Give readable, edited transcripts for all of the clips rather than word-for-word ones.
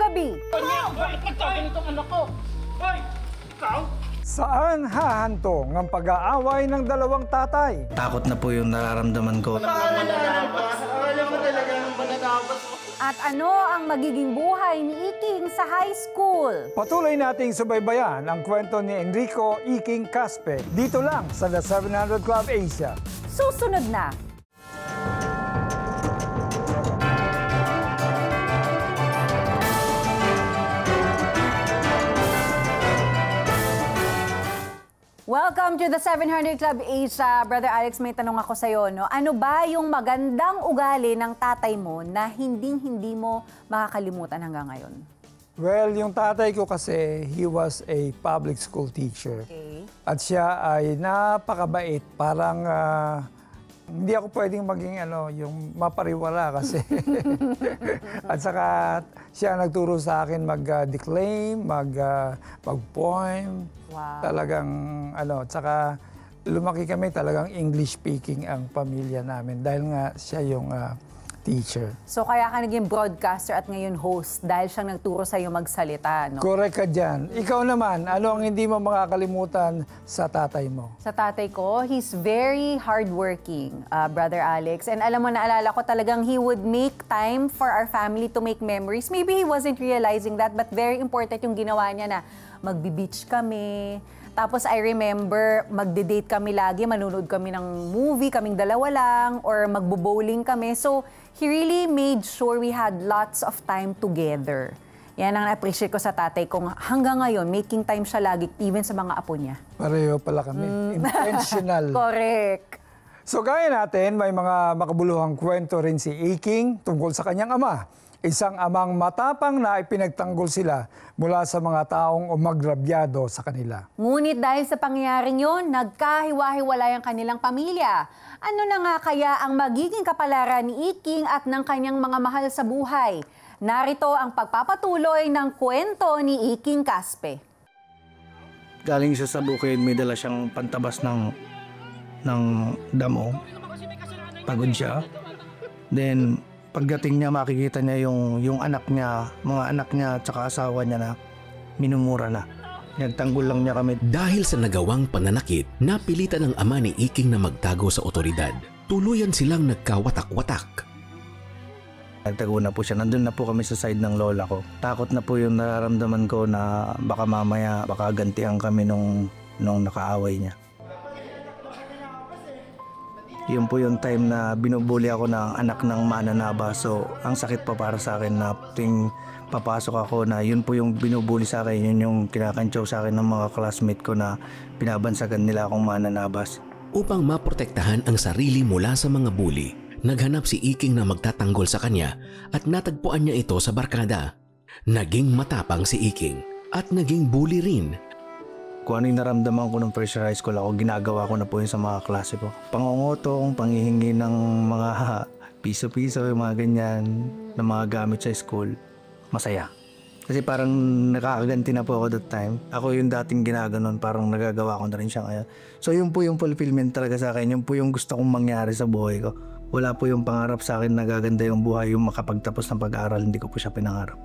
gabi. Saan hahantong ang pag-aaway ng dalawang tatay? Takot na po yung nararamdaman ko. At ano ang magiging buhay ni Iking sa high school? Patuloy nating subaybayan ang kwento ni Enrico Iking Caspe dito lang sa The 700 Club Asia. Susunod na. Welcome to the 700 Club Asia. Brother Alex, may tanong ako sa'yo, no? Ano ba yung magandang ugali ng tatay mo na hindi mo makakalimutan hanggang ngayon? Well, yung tatay ko kasi, he was a public school teacher. Okay. At siya ay napakabait. Parang hindi ako pwedeng maging yung mapariwala kasi. At saka siya nagturo sa akin mag-declaim, mag-poem. Wow. Talagang tsaka lumaki kami talagang English speaking ang pamilya namin dahil nga siya yung teacher. So kaya ka naging broadcaster at ngayon host dahil siyang nagturo sa iyo magsalita, no? Correct ka dyan. Ikaw naman, ano ang hindi mo makakalimutan sa tatay mo? Sa tatay ko, he's very hardworking, Brother Alex. And alam mo, naalala ko talagang he would make time for our family to make memories. Maybe he wasn't realizing that, but very important yung ginawa niya na magbi-beach kami. Tapos I remember, magde-date kami lagi, manonood kami ng movie, kaming dalawa lang, or magbo-bowling kami. So, he really made sure we had lots of time together. Yan ang na-appreciate ko sa tatay ko. Hanggang ngayon, making time siya lagi, even sa mga apo niya. Pareho pala kami. Intentional. Correct. So, gaya natin, may mga makabuluhang kwento rin si Iking tungkol sa kanyang ama. Isang amang matapang na ipinagtanggol sila mula sa mga taong umagrabyado sa kanila. Ngunit dahil sa pangyayaring yun, nagkahiwa-hiwalay ang kanilang pamilya. Ano na nga kaya ang magiging kapalaran ni Iking at ng kanyang mga mahal sa buhay? Narito ang pagpapatuloy ng kwento ni Iking Caspe. Galing siya sa bukid, may dala siyang pantabas ng damo. Pagod siya. Then, pagdating niya, makikita niya yung anak niya, mga anak niya at saka asawa niya na minumura na. Nagtanggol lang niya kami. Dahil sa nagawang pananakit, napilitan ng ama ni Iking na magtago sa otoridad. Tuluyan silang nagkawatak-watak. Nagtago na po siya. Nandun na po kami sa side ng lola ko. Takot na po yung nararamdaman ko na baka mamaya, baka gantihan kami nung nakaaway niya. Yun po yung time na binubuli ako ng anak ng mananaba. So, ang sakit pa para sa akin na ting papasok ako na yun po yung binubuli sa akin. Yun yung kinakantsaw sa akin ng mga classmate ko na binabansagan nila akong mananabas. Upang maprotektahan ang sarili mula sa mga bully, naghanap si Iking na magtatanggol sa kanya at natagpuan niya ito sa barkada. Naging matapang si Iking at naging bully rin. Kung ano yung naramdaman ko nung first year high school ako, ginagawa ko na po yun sa mga klase ko. Pangungutong, panghihingi ng mga piso-piso, yung mga ganyan, ng mga gamit sa school. Masaya. Kasi parang nakakaganti na po ako that time. Ako yung dating ginaganon, parang nagagawa ko na rin siya ngayon. So yun po yung fulfillment talaga sa akin. Yun po yung gusto kong mangyari sa buhay ko. Wala po yung pangarap sa akin na gaganda yung buhay, yung makapagtapos ng pag-aaral, hindi ko po siya pinangarap.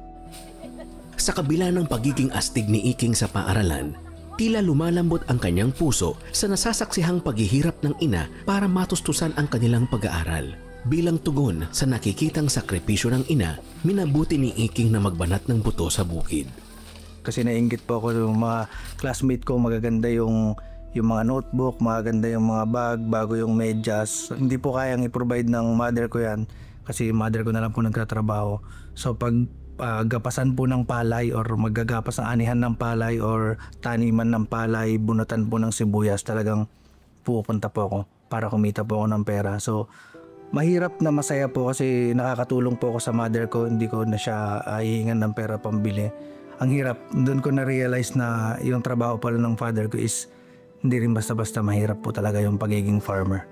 Sa kabila ng pagiging astig ni Iking sa paaralan, tila lumalambot ang kanyang puso sa nasasaksihang paghihirap ng ina para matustusan ang kanilang pag-aaral. Bilang tugon sa nakikitang sakripisyo ng ina, minabuti ni Iking na magbanat ng buto sa bukid. Kasi nainggit po ako yung mga classmate ko, magaganda yung mga notebook, magaganda yung mga bag, bago yung medyas. Hindi po kayang i-provide ng mother ko yan kasi mother ko na lang po nagtatrabaho. So pag gapasan po ng palay or maggagapas ng anihan ng palay or taniman ng palay, bunutan po ng sibuyas, talagang pupunta po ako para kumita po ako ng pera. So mahirap na masaya po kasi nakakatulong po ako sa mother ko, hindi ko na siya hihingan ng pera pambili. Ang hirap, doon ko na-realize na yung trabaho pala ng father ko is hindi rin basta-basta, mahirap po talaga yung pagiging farmer.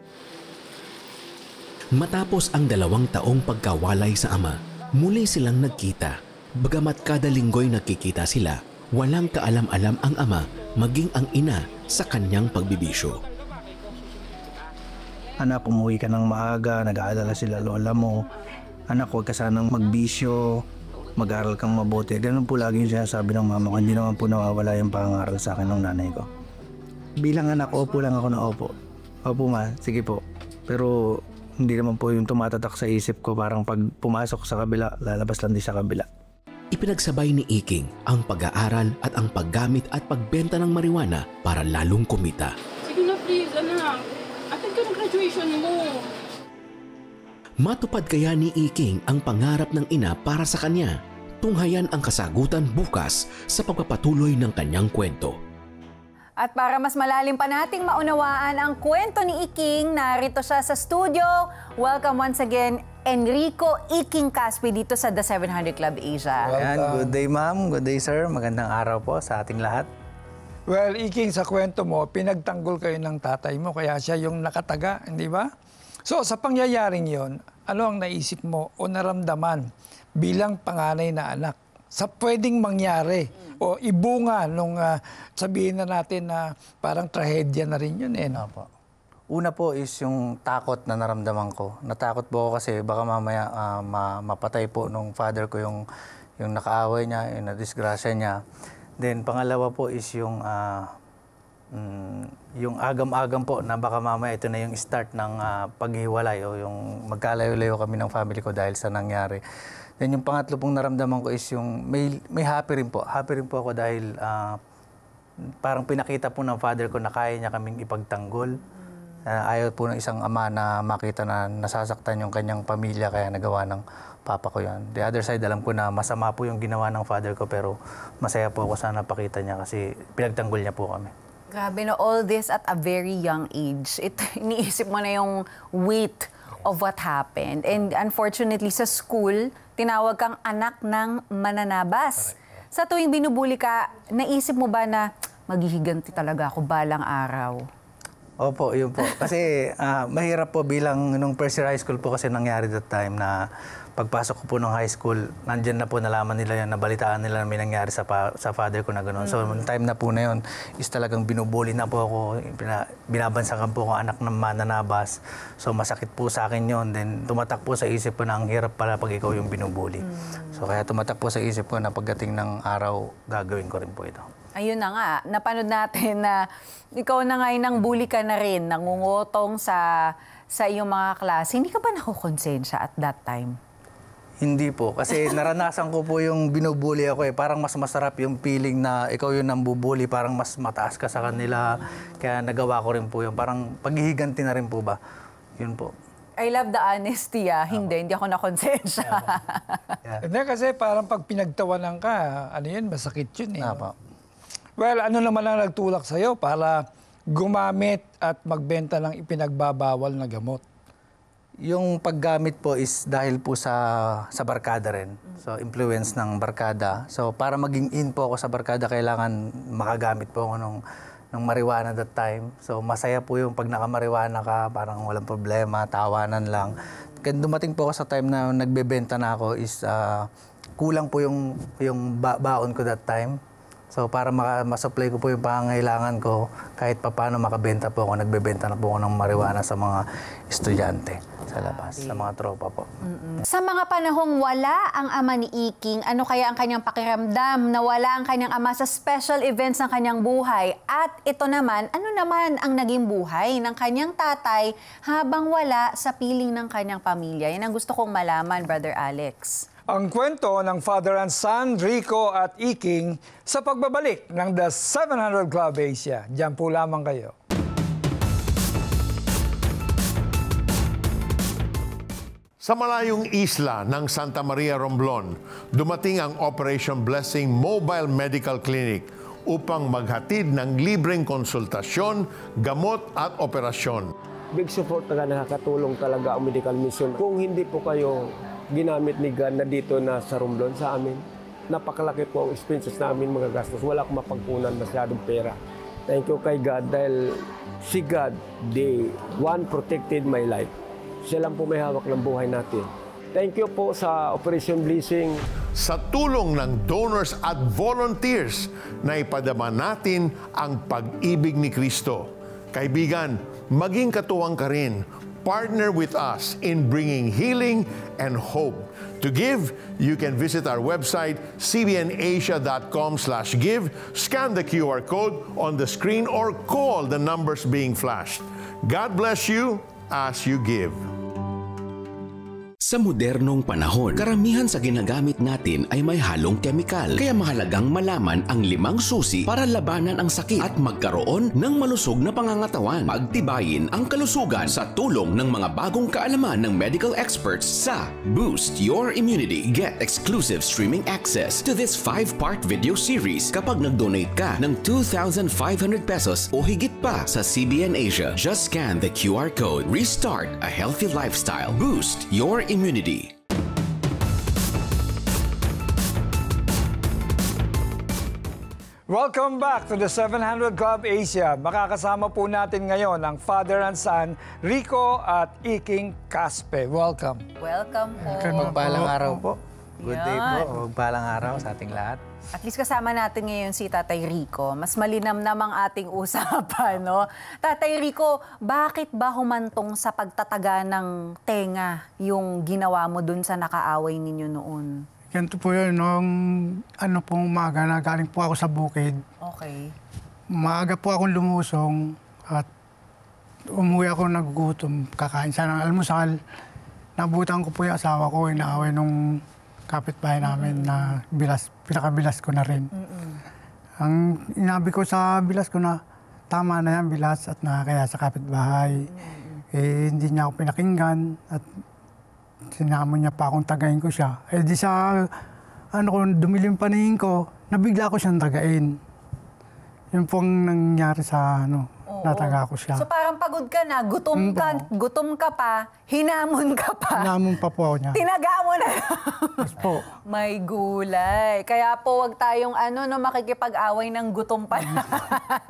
Matapos ang 2 taong pagkawalay sa ama, muli silang nagkita. Bagamat kada linggo'y nagkikita sila, walang kaalam-alam ang ama maging ang ina sa kanyang pagbibisyo. Anak, umuwi ka ng maaga, nag-aalala sila lola mo. Anak, huwag ka sanang magbisyo. mag-aral kang mabuti. Ganun po lagi yung sinasabi ng mama ko. Hindi naman po nawawala yung pangaral sa akin ng nanay ko. Bilang anak, opo lang ako na opo. Opo ma, sige po. Pero hindi naman po yung tumatatak sa isip ko, parang pag pumasok sa kabila, lalabas lang din sa kabila. Ipinagsabay ni Iking ang pag-aaral at ang paggamit at pagbenta ng marijuana para lalong kumita. Sige na please, anak. Atid ka ng graduation mo. Matupad kaya ni Iking ang pangarap ng ina para sa kanya? Tunghayan ang kasagutan bukas sa pagpapatuloy ng kanyang kwento. At para mas malalim pa nating maunawaan ang kwento ni Iking, narito siya sa studio. Welcome once again, Enrico Iking Caspi dito sa The 700 Club Asia. Ayan, good day ma'am, good day sir. Magandang araw po sa ating lahat. Well, Iking, sa kwento mo, pinagtanggol kayo ng tatay mo, kaya siya yung nakataga, hindi ba? So, sa pangyayaring yon, ano ang naisip mo o naramdaman bilang panganay na anak sa pwedeng mangyari o ibunga nung sabihin na natin na parang trahedya na rin yun eh. No? Opo. Una po is yung takot na naramdaman ko. Natakot po ako kasi baka mamaya mapatay po nung father ko yung nakaaway niya, yung nadisgrasya niya. Then pangalawa po is yung agam-agam po na baka mamaya ito na yung start ng paghiwalay o yung magkalayo-layo kami ng family ko dahil sa nangyari. Then yung pangatlo pong naramdaman ko is yung may happy rin po. Happy rin po ako dahil parang pinakita po ng father ko na kaya niya kaming ipagtanggol. Ayaw po ng isang ama na makita na nasasaktan yung kanyang pamilya kaya nagawa ng papa ko yan. The other side, alam ko na masama po yung ginawa ng father ko pero masaya po ako sa napakita niya kasi pinagtanggol niya po kami. Grabe no, all this at a very young age. Iniisip mo na yung weight of what happened. And unfortunately, sa school, tinawag kang anak ng mananabas. Sa tuwing binubuli ka, naisip mo ba na maghihiganti talaga ako balang araw? Opo, yun po. Kasi mahirap po bilang nung first year high school po kasi nangyari that time na pagpasok ko po ng high school, nandyan na po nalaman nila yan, nabalitaan nila na may nangyari sa father ko na gano'n. So, yung time na po na yun, is talagang binubuli na po ako, binabansakan po ako anak ng mananabas. So, masakit po sa akin yun. Then, tumatak po sa isip ko na ang hirap pala pag ikaw yung binubuli. So, kaya tumatak po sa isip ko na pagdating ng araw, gagawin ko rin po ito. Ayun na nga, napanood natin na ikaw na nga nang bully ka na rin, nangungutong sa iyong mga klase. Hindi ka ba nakukonsensya at that time? Hindi po. Kasi naranasan ko po yung binubuli ako eh. Parang mas masarap yung feeling na ikaw yung nambubuli. Parang mas mataas ka sa kanila. Kaya nagawa ko rin po yun. Parang paghihiganti na rin po ba? Yun po. I love the honesty Hindi ako nakonsensya. Hindi kasi parang pag pinagtawanan ka, ano yun, masakit yun eh. Apo. Well, ano naman ang nagtulak sa'yo para gumamit at magbenta ng ipinagbabawal na gamot? Yung paggamit po is dahil po sa barkada rin. So, influence ng barkada. So, para maging in po ako sa barkada, kailangan makagamit po ako ng marijuana that time. So, masaya po yung pag nakamarijuana ka, parang walang problema, tawanan lang. Kaya dumating po ako sa time na nagbebenta na ako is kulang po yung baon ko that time. So, para masupply ko po yung pangangailangan ko, kahit paano makabenta po ako, nagbebenta na po ako ng marijuana sa mga estudyante sa labas, sa mga tropa po. Sa mga panahong wala ang ama ni Iking, ano kaya ang kanyang pakiramdam na wala ang kanyang ama sa special events ng kanyang buhay? At ito naman, ano naman ang naging buhay ng kanyang tatay habang wala sa piling ng kanyang pamilya? Yan ang gusto kong malaman, Brother Alex. Ang kwento ng father and son, Rico at Iking, sa pagbabalik ng The 700 Club Asia. Diyan po lamang kayo. Sa malayong isla ng Santa Maria, Romblon, dumating ang Operation Blessing Mobile Medical Clinic upang maghatid ng libreng konsultasyon, gamot at operasyon. Big support na nakakatulong talaga ang medical mission. Kung hindi po kayo ginamit ni God na dito na sa Romblon sa amin, napakalaki po ang expenses namin, mga gastos. Wala akong mapagpunan masyadong pera. Thank you kay God dahil si God, the one protected my life. Siya lang po may hawak ng buhay natin. Thank you po sa Operation Blessing. Sa tulong ng donors at volunteers na ipadama natin ang pag-ibig ni Kristo. Kaibigan, maging katuwang ka rin Partner with us in bringing healing and hope. To give, you can visit our website, cbnasia.com/give, scan the QR code on the screen, or call the numbers being flashed. God bless you as you give. Sa modernong panahon, karamihan sa ginagamit natin ay may halong kemikal. Kaya mahalagang malaman ang 5 susi para labanan ang sakit at magkaroon ng malusog na pangangatawan. Pagtibayin ang kalusugan sa tulong ng mga bagong kaalaman ng medical experts sa Boost Your Immunity. Get exclusive streaming access to this 5-part video series kapag nag-donate ka ng 2,500 pesos o higit pa sa CBN Asia. Just scan the QR code. Restart a healthy lifestyle. Boost Your Immunity. Welcome back to the 700 Club Asia. Makakasama po natin ngayon ang father and son, Rico at Iking Caspe. Welcome. Welcome po. Magpalang araw po. Good day po. Yan. Magpalang araw sa ating lahat. At least kasama natin ngayon si Tatay Rico. Mas malinamnam ang ating usapan, no? Tatay Rico, bakit ba humantong sa pagtataga ng tenga yung ginawa mo dun sa nakaaway ninyo noon? Ganito po yun, nung pong umaga na galing po ako sa bukid. Okay. Maaga po akong lumusong at umuwi ako nagugutom. Kakain sana ng almusal. Nabutan ko po yung asawa ko, inaaway nung kapitbahay namin na pinakabilas ko na rin. Ang inabi ko sa bilas ko na tama na yan, bilas at nakakaya sa kapitbahay. Hindi niya ako pinakinggan at sinamon niya pa akong tagayin ko siya. Di sa dumilim paningin ko, nabigla ko siyang tagain. Yun pong nangyari sa nataga ko siya. So parang pagod ka na, gutom ka pa, hinamon ka pa. Hinamon pa po ako niya. Tinaga mo na. Yes po. May gulay. Kaya po wag tayong makikipag-away ng gutom pa na.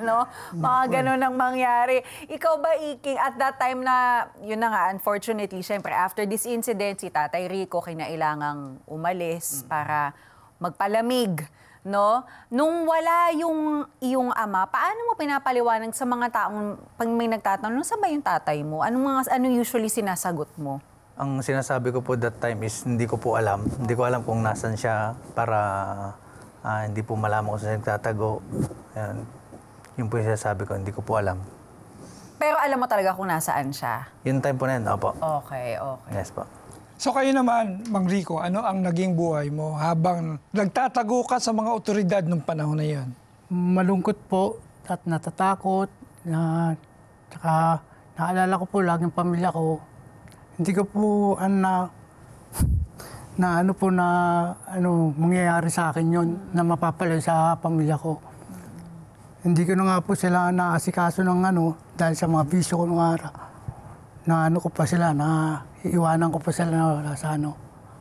No? Mga ganun ang mangyari. Ikaw ba, Iking, at that time na, yun na nga, unfortunately, syempre, after this incident, si Tatay Rico kinailangang umalis para magpalamig. No? Nung wala yung iyong ama, paano mo pinapaliwanag sa mga taong pag may nagtatanong, saan ba yung tatay mo? Ano usually sinasagot mo? Ang sinasabi ko po that time is hindi ko po alam. Hindi ko alam kung nasan siya para hindi po malaman kung saan nagtatago. Yan. Yun po yung sinasabi ko, hindi ko po alam. Pero alam mo talaga kung nasaan siya? Yung time po na yun, opo. Okay. Yes po. So kayo naman, Mang Rico, ano ang naging buhay mo habang nagtatago ka sa mga otoridad nung panahon na yan? Malungkot po at natatakot. Tsaka naalala ko po laging pamilya ko. Hindi ko po mangyayari sa akin yon na mapapalay sa pamilya ko. Hindi ko na nga po sila naasikaso ng dahil sa mga bisyo ko nung araw. Iiwanan ko pa sila na wala sa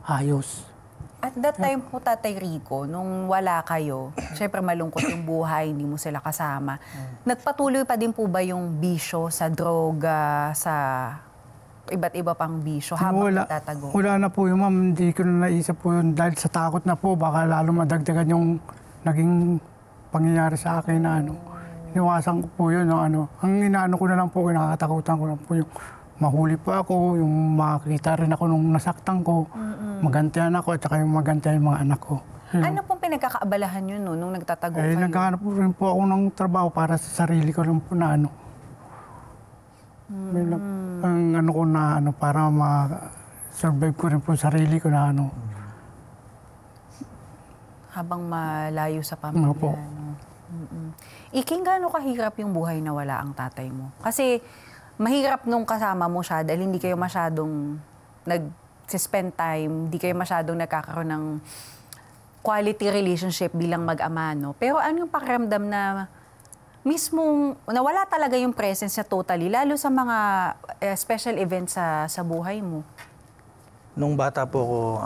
ayos. At that time po, Tatay Rico, nung wala kayo, syempre malungkot yung buhay, hindi mo sila kasama. Nagpatuloy pa din po ba yung bisyo sa droga, sa iba't iba pang bisyo habang nagtatago? Wala na po yun, ma'am. Hindi ko na naisip po yun dahil sa takot na po. Baka lalo madagdagan yung naging pangyayari sa akin na iniwasan ko po yun. Ang inaano ko na lang po, nakakatakutan ko lang po yung mahuli pa ako, yung makakita rin ako nung nasaktan ko, magantihan ako at saka yung magantihan yung mga anak ko. Ano pong pinagkakaabalahan yun nung nagtatago kayo? Naghahanap rin po ako ng trabaho para sa sarili ko rin po na para ma-survive ko rin po sarili ko na Habang malayo sa pamilya. Po. Iking, gaano kahirap yung buhay na wala ang tatay mo? Kasi mahirap nung kasama mo siya dahil hindi kayo masyadong nag-spend time, hindi kayo masyadong nagkakaroon ng quality relationship bilang mag-ama, no? Pero ano yung pakiramdam na mismong nawala talaga yung presence niya totally, lalo sa mga special events sa buhay mo? Nung bata po ko,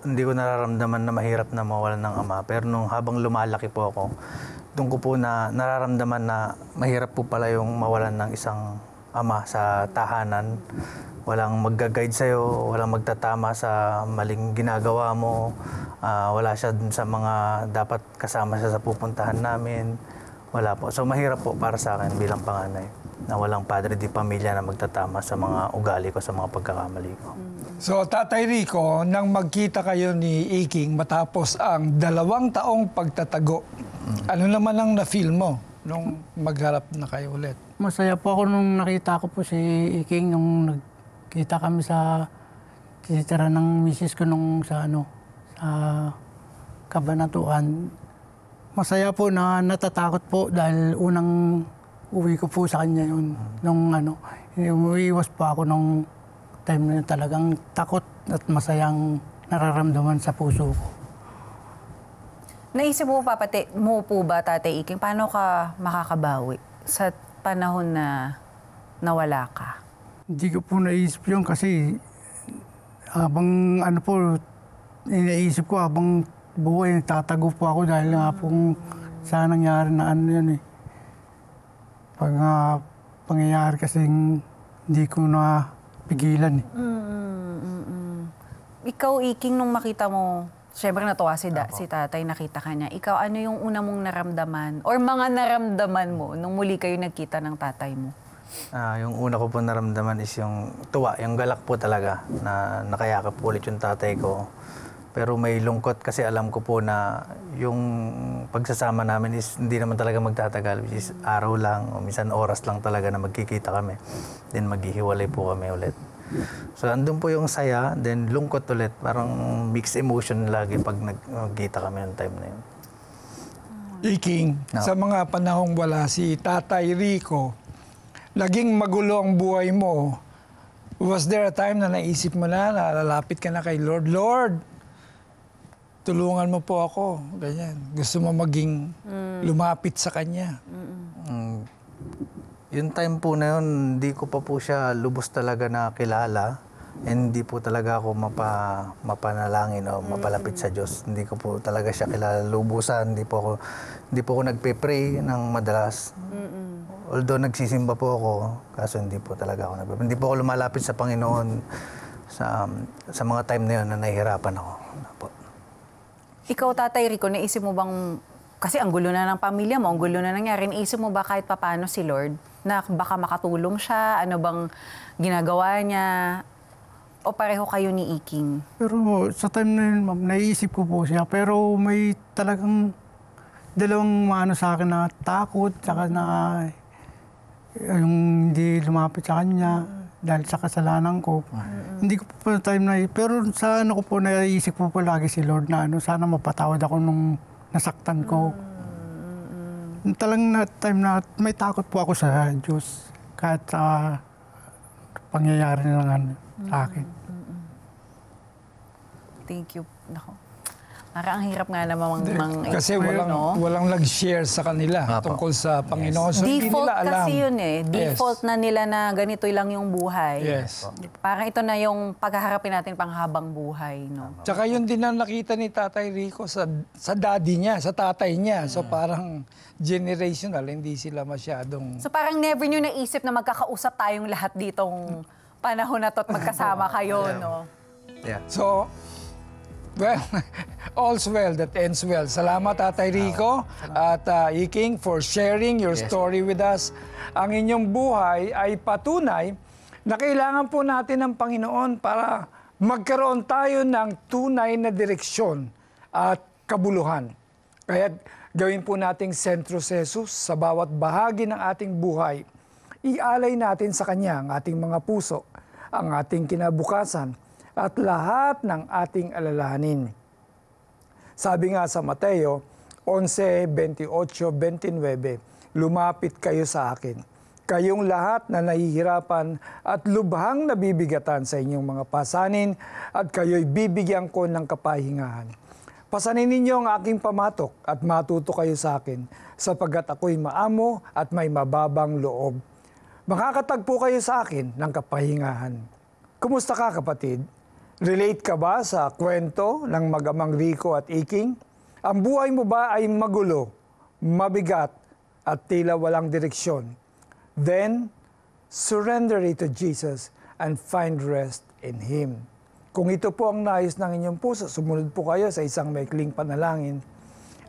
hindi ko nararamdaman na mahirap na mawalan ng ama. Pero nung habang lumalaki po ako, doon ko po nararamdaman na mahirap po pala yung mawalan ng isang ama sa tahanan. Walang mag-guide sa'yo, walang magtatama sa maling ginagawa mo. Wala siya dun sa mga dapat kasama siya sa pupuntahan namin. Wala po. So mahirap po para sa akin bilang panganay. na walang padre di pamilya na magtatama sa mga ugali ko, sa mga pagkakamali ko. So, Tatay Rico, nang magkita kayo ni Iking matapos ang 2 taong pagtatago, ano naman ang na-feel mo nung magharap na kayo ulit? Masaya po ako nung nakita ko po si Iking, nung nagkita kami sa titira ng misis ko nung sa Kabanatuan. Masaya po na natatakot po dahil unang uwi ko po sa kanya yun. Nung umiiwas po ako nung time na yun, talagang takot at masayang nararamdaman sa puso ko. Naisip mo po ba, Tatay Iking, paano ka makakabawi sa panahon na nawala ka? Hindi ko po naisip yun kasi habang iniisip ko habang buhay, tatago po ako dahil nga pong sa nangyari na yun eh. Pangyayari kasing hindi ko na pigilan eh. Ikaw, Iking, nung makita mo, syempre natuwa si tatay, nakita ka niya. Ikaw, ano yung una mong naramdaman or mga naramdaman mo nung muli kayo nagkita ng tatay mo? Yung una ko po naramdaman is yung tuwa, yung galak po talaga na nakayakap po ulit yung tatay ko. Pero may lungkot kasi alam ko po na yung pagsasama namin is hindi naman talaga magtatagal, which is araw lang o minsan oras lang talaga na magkikita kami. Then maghihiwalay po kami ulit. So andun po yung saya, then lungkot ulit. Parang mixed emotion lagi pag nagkita kami ng time na yun. Iking, sa mga panahong wala si Tatay Rico, naging magulo ang buhay mo. Was there a time na naisip mo na lalapit ka na kay Lord? Lord, tulungan mo po ako. Ganyan. Gusto mo maging lumapit sa Kanya. Yung time po na yun, hindi ko pa po siya lubos talaga na kilala. And hindi po talaga ako mapanalangin o mapalapit sa Diyos. Hindi ko po talaga siya kilala lubusan. Hindi po ako nagpe-pray ng madalas. Although nagsisimba po ako, kaso hindi po talaga ako nagpe-pray. Hindi po ako lumalapit sa Panginoon sa mga time na yun na nahihirapan ako. Ikaw, Tatay Rico, naisip mo bang, kasi ang gulo na ng pamilya mo, ang gulo na nangyari, naisip mo ba kahit papano si Lord na baka makatulong siya? Ano bang ginagawa niya? O pareho kayo ni Iking? Pero sa time na yun, ma'am, naiisip ko po siya. Pero may talagang dalawang sa akin na takot, saka na yung hindi lumapit sa kanya dahil sa kasalanan ko. Hindi ko po time na pero sa ko po naiisip ko lagi si Lord na sana mapatawad ako nung nasaktan ko. Talagang na time na may takot po ako sa Diyos kahit sa pangyayari lang sa akin. Thank you. Nako. Parang ang hirap nga naman Kasi walang nag-share sa kanila tungkol sa Panginoon. So, default nila alam. kasi yun eh. Default na nila na ganito lang yung buhay. Yes. Parang ito na yung paghaharapin natin panghabang buhay. No? Tsaka yun din ang nakita ni Tatay Rico sa daddy niya, sa tatay niya. So parang generational, hindi sila masyadong... So parang never nyo naisip na magkakausap tayong lahat ditong panahon na to at magkasama kayo, no? Yeah. So, well, all's well that ends well. Salamat, Tatay Rico at Iking, for sharing your story with us. Ang inyong buhay ay patunay na kailangan po natin ng Panginoon para magkaroon tayo ng tunay na direksyon at kabuluhan. Kaya gawin po nating sentro si Jesus sa bawat bahagi ng ating buhay. Ialay natin sa Kanya ang ating mga puso, ang ating kinabukasan, at lahat ng ating alalahanin. Sabi nga sa Mateo 11:28-29, lumapit kayo sa akin, kayong lahat na nahihirapan at lubhang nabibigatan sa inyong mga pasanin, at kayo'y bibigyan ko ng kapahingahan. Pasanin ninyo ang aking pamatok at matuto kayo sa akin, sapagkat ako'y maamo at may mababang loob. Makakatagpo kayo sa akin ng kapahingahan. Kumusta ka, kapatid? Relate ka ba sa kwento ng mag-amang Rico at Iking? Ang buhay mo ba ay magulo, mabigat, at tila walang direksyon? Then, surrender it to Jesus and find rest in Him. Kung ito po ang nais ng inyong puso, sumunod po kayo sa isang maikling panalangin.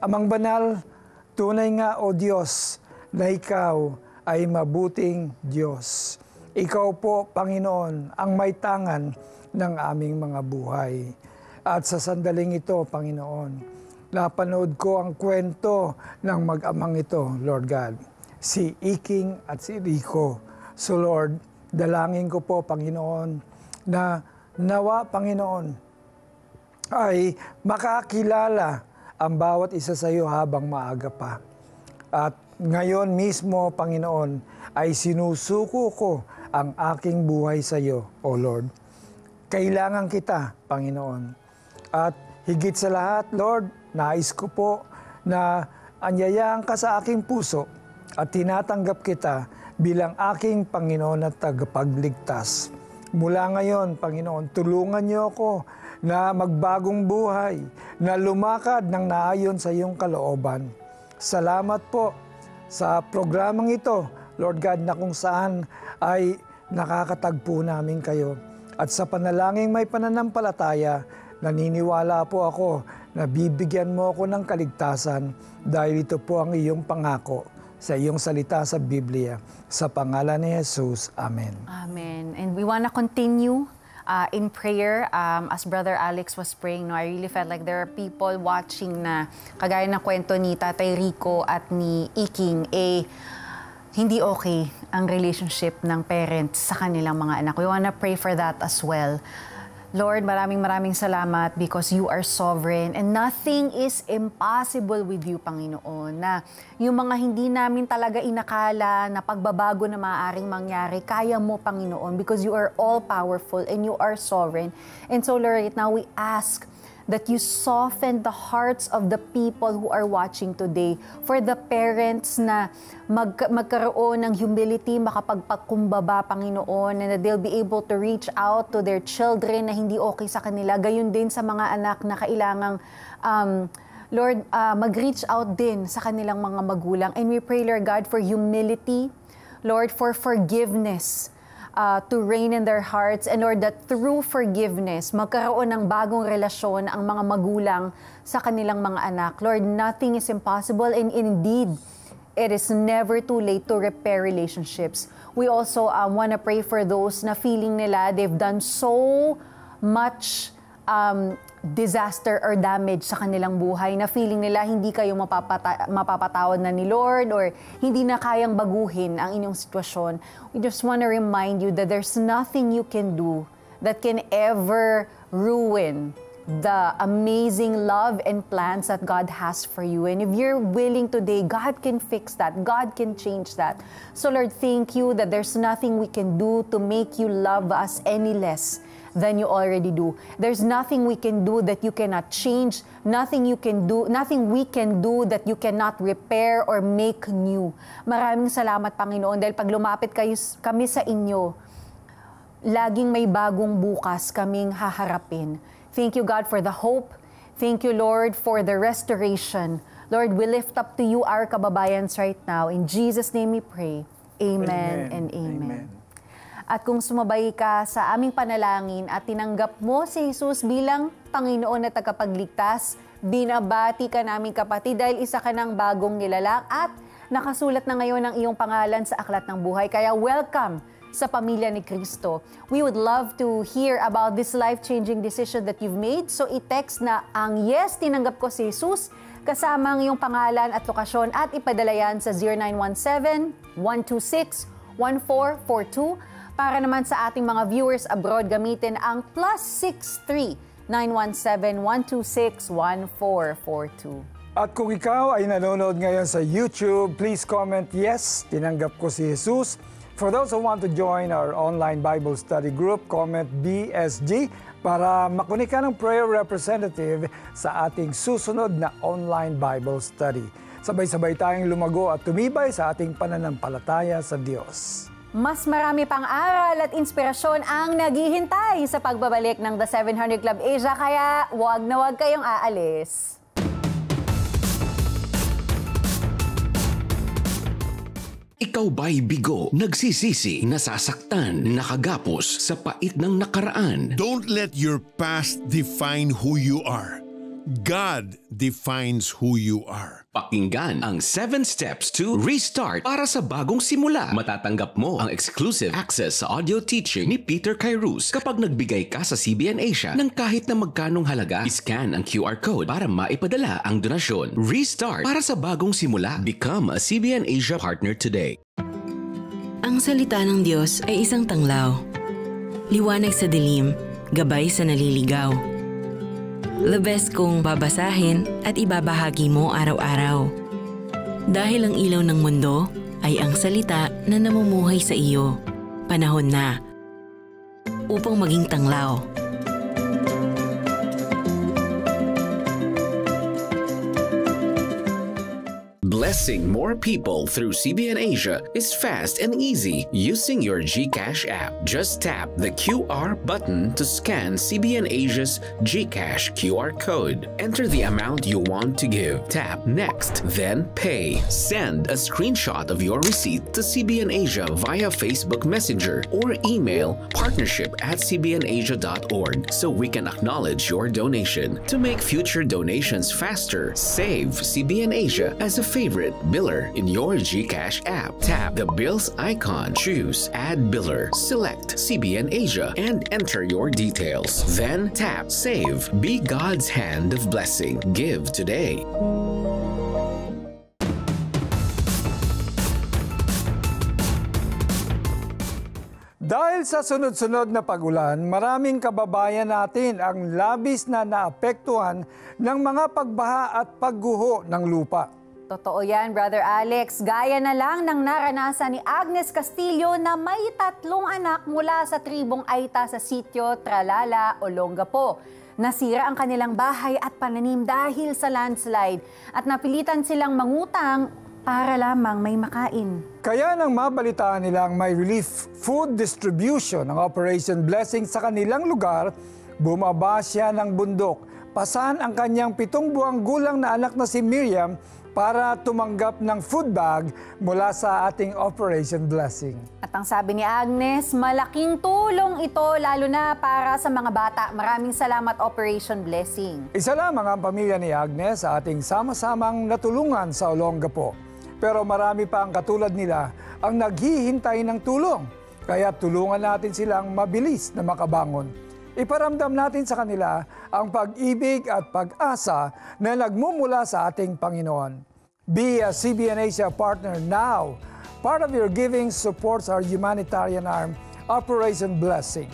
Amang banal, tunay nga, O Diyos, na Ikaw ay mabuting Diyos. Ikaw po, Panginoon, ang may tangan ng aming mga buhay. At sa sandaling ito, Panginoon, napanood ko ang kwento ng mag-amang ito, Lord God, si Iking at si Rico. So Lord, dalangin ko po, Panginoon, na nawa, Panginoon, ay makakilala ang bawat isa sa iyo habang maaga pa. At ngayon mismo, Panginoon, ay sinusuko ko ang aking buhay sa iyo, O Lord. Kailangan kita, Panginoon. At higit sa lahat, Lord, nais ko po na anyayaan ka sa aking puso at tinatanggap kita bilang aking Panginoon at tagapagligtas. Mula ngayon, Panginoon, tulungan niyo ako na magbagong buhay, na lumakad ng naayon sa iyong kalooban. Salamat po sa programang ito, Lord God, na kung saan ay nakakatagpo namin kayo. At sa panalangin may pananampalataya, naniniwala po ako na bibigyan mo ako ng kaligtasan dahil ito po ang iyong pangako sa iyong salita sa Biblia. Sa pangalan ni Jesus, Amen. Amen. And we want to continue in prayer. As Brother Alex was praying, I really felt like there are people watching na kagaya ng kwento ni Tatay Rico at ni Iking, hindi okay ang relationship ng parents sa kanilang mga anak. We want to pray for that as well. Lord, maraming salamat because you are sovereign and nothing is impossible with you, Panginoon. Na yung mga hindi namin talaga inakala na pagbabago na maaaring mangyari, kaya mo, Panginoon, because you are all-powerful and you are sovereign. And so, Lord, now we ask that you soften the hearts of the people who are watching today, for the parents na magkaroon ng humility, makapagpakumbaba, Panginoon, and that they'll be able to reach out to their children na hindi okay sa kanila. Gayon din sa mga anak na kailangang, Lord, mag-reach out din sa kanilang mga magulang. And we pray, Lord God, for humility, Lord, for forgiveness, to reign in their hearts, and Lord, that through forgiveness, magkaroon ng bagong relasyon ang mga magulang sa kanilang mga anak. Lord, nothing is impossible, and indeed, it is never too late to repair relationships. We also want to pray for those na feeling nila they've done so much disaster or damage sa kanilang buhay, na feeling nila hindi kayo mapapatawad na ni Lord or hindi na kayang baguhin ang inyong sitwasyon. We just want to remind you that there's nothing you can do that can ever ruin the amazing love and plans that God has for you. And if you're willing today, God can fix that. God can change that. So Lord, thank you that there's nothing we can do to make you love us any less than you already do. There's nothing we can do that you cannot change, nothing we can do that you cannot repair or make new. Maraming salamat, Panginoon, dahil pag lumapit kami sa inyo, laging may bagong bukas kaming haharapin. Thank you, God, for the hope. Thank you, Lord, for the restoration. Lord, we lift up to you our kababayans right now. In Jesus' name we pray. Amen and amen. At kung sumabay ka sa aming panalangin at tinanggap mo si Jesus bilang Panginoon at tagapagligtas, binabati ka namin, kapatid, dahil isa ka ng bagong nilalang at nakasulat na ngayon ang iyong pangalan sa aklat ng buhay. Kaya welcome sa pamilya ni Kristo. We would love to hear about this life-changing decision that you've made. So i-text na ang yes, tinanggap ko si Jesus, kasama ang iyong pangalan at lokasyon, at ipadala yan sa 0917-126-1442. Para naman sa ating mga viewers abroad, gamitin ang +63 917-126-1442. At kung ikaw ay nanonood ngayon sa YouTube, please comment, yes, tinanggap ko si Jesus. For those who want to join our online Bible study group, comment BSG para makunik ka ng prayer representative sa ating susunod na online Bible study. Sabay-sabay tayong lumago at tumibay sa ating pananampalataya sa Diyos. Mas marami pang aral at inspirasyon ang naghihintay sa pagbabalik ng The 700 Club Asia, kaya huwag na huwag kayong aalis. Ikaw ba'y bigo, nagsisisi, nasasaktan, nakagapos sa pait ng nakaraan? Don't let your past define who you are. God defines who you are. Pakinggan ang 7 Steps to Restart para sa bagong simula. Matatanggap mo ang exclusive access sa audio teaching ni Peter Kairos kapag nagbigay ka sa CBN Asia ng kahit na magkanong halaga. Iscan ang QR code para maipadala ang donasyon. Restart para sa bagong simula. Become a CBN Asia partner today. Ang salita ng Diyos ay isang tanglaw. Liwanag sa dilim, gabay sa naliligaw. The best kung babasahin at ibabahagi mo araw-araw. Dahil ang ilaw ng mundo ay ang salita na namumuhay sa iyo. Panahon na upang maging tanglaw. Blessing more people through CBN Asia is fast and easy using your GCash app. Just tap the QR button to scan CBN Asia's GCash QR code. Enter the amount you want to give. Tap Next, then Pay. Send a screenshot of your receipt to CBN Asia via Facebook Messenger or email partnership@cbnasia.org so we can acknowledge your donation. To make future donations faster, save CBN Asia as a favorite biller in your GCash app. Tap the bills icon, choose Add Biller, select CBN Asia, and enter your details. Then tap Save. Be God's hand of blessing. Give today. Dahil sa sunod-sunod na pag-ulan, maraming kababayan natin ang labis na naapektuhan ng mga pagbaha at pagguho ng lupa. Totoo yan, Brother Alex. Gaya na lang ng naranasan ni Agnes Castillo na may 3 anak mula sa tribong Aita sa sitio Tralala, Olongapo. Nasira ang kanilang bahay at pananim dahil sa landslide at napilitan silang mangutang para lamang may makain. Kaya nang mabalitaan nilang may relief food distribution ng Operation Blessing sa kanilang lugar, bumaba siya ng bundok. Pasan ang kanyang 7 buwang gulang na anak na si Miriam para tumanggap ng food bag mula sa ating Operation Blessing. At ang sabi ni Agnes, malaking tulong ito lalo na para sa mga bata. Maraming salamat, Operation Blessing. Isa lamang ang pamilya ni Agnes sa ating sama-samang natulungan sa Olongapo. Pero marami pa ang katulad nila ang naghihintay ng tulong. Kaya tulungan natin silang mabilis na makabangon. Iparamdam natin sa kanila ang pag-ibig at pag-asa na nagmumula sa ating Panginoon. Be a CBN Asia partner now. Part of your giving supports our humanitarian arm, Operation Blessing.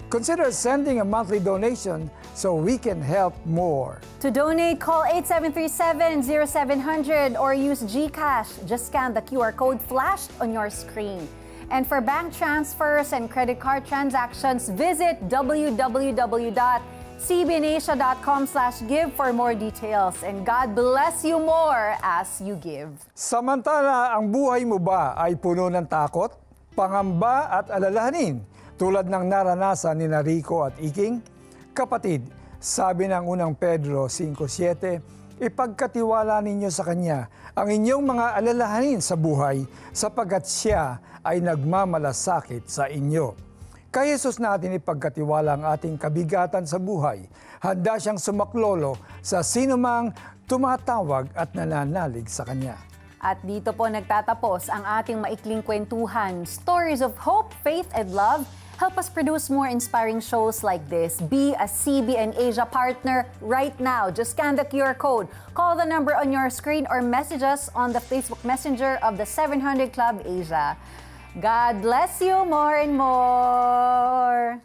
Consider sending a monthly donation so we can help more. To donate, call 8737-0700 or use GCash. Just scan the QR code flashed on your screen. And for bank transfers and credit card transactions, visit www.cbnasia.com/give for more details. And God bless you more as you give. Samantala, ang buhay mo ba ay puno ng takot, pangamba at alalahanin tulad ng naranasan ni Rico at Iking? Kapatid, sabi ng unang Pedro 5:7, ipagkatiwala ninyo sa Kanya ang inyong mga alalahanin sa buhay sapagkat Siya ay nagmamalasakit sa inyo. Kay Jesus natin ipagkatiwala ang ating kabigatan sa buhay. Handa siyang sumaklolo sa sinumang tumatawag at nananalig sa Kanya. At dito po nagtatapos ang ating maikling kwentuhan. Stories of hope, faith, and love. Help us produce more inspiring shows like this. Be a CBN Asia partner right now. Just scan the QR code. Call the number on your screen or message us on the Facebook Messenger of the 700 Club Asia. God bless you more and more!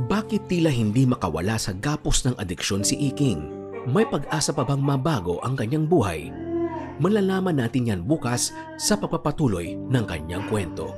Bakit tila hindi makawala sa gapos ng adiksyon si Iking? May pag-asa pa bang mabago ang kanyang buhay? Malalaman natin yan bukas sa pagpapatuloy ng kanyang kwento.